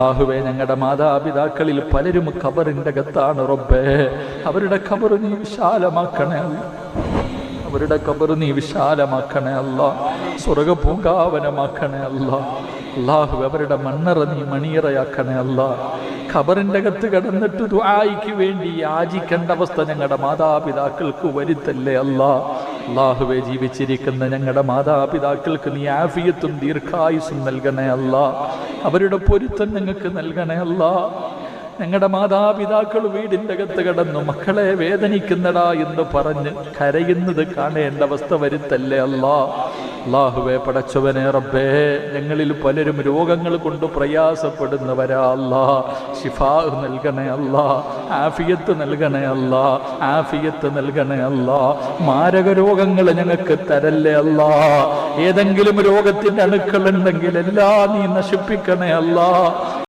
അല്ലാഹുവേ, ഞങ്ങളുടെ മാതാപിതാക്കളിൽ പലരും ഖബറിന്റെ അകത്താണ് റബ്ബേ. അവരുടെ ഖബർ നീ വിശാലമാക്കണേ അല്ലാ. അവരുടെ ഖബർ നീ വിശാലമാക്കണേ അല്ലാ. സ്വർഗ പൂങ്കാവനമാക്കണേ അല്ലാ. അല്ലാഹുവേ, അവരുടെ മണ്ണറ നീ മണിയറയാക്കണേ അല്ലാ. ഖബറിന്റെ അകത്ത് കിടന്നിട്ട് ദുആയിക്ക് വേണ്ടി യാചിക്കേണ്ട അവസ്ഥ ഞങ്ങളുടെ മാതാപിതാക്കൾക്ക് വരുത്തല്ലേ അല്ലാ. അല്ലാഹുവേ, ജീവിച്ചിരിക്കുന്ന ഞങ്ങളുടെ മാതാപിതാക്കൾക്ക് നീ ആഫിയത്തും ദീർഘായുസ്സും നൽകണേ അല്ലാ. അവരുടെ പൊരുത്തം ഞങ്ങൾക്ക് നൽകണേ അല്ലാ. ഞങ്ങളുടെ മാതാപിതാക്കൾ വീടിൻ്റെ അകത്ത് കിടന്നു മക്കളെ വേദനിക്കുന്നടാ എന്ന് പറഞ്ഞ് കരയുന്നത് കാണേണ്ട അവസ്ഥ വരുത്തല്ലേ അല്ലാ. അല്ലാഹുവേ, പടച്ചവനെ റബ്ബേ, ഞങ്ങളിൽ പലരും രോഗങ്ങൾ കൊണ്ട് പ്രയാസപ്പെടുന്നവരാ അല്ലാ. ശിഫാ നൽകണേ അല്ലാ. ആഫിയത്ത് നൽകണേ അല്ലാ. ആഫിയത്ത് നൽകണേ അല്ലാ. മാരക രോഗങ്ങൾ ഞങ്ങൾക്ക് തരല്ലേ അല്ലാ. ഏതെങ്കിലും രോഗത്തിൻ്റെ അണുക്കളുണ്ടെങ്കിൽ എല്ലാം നീ നശിപ്പിക്കണേ അല്ലാ.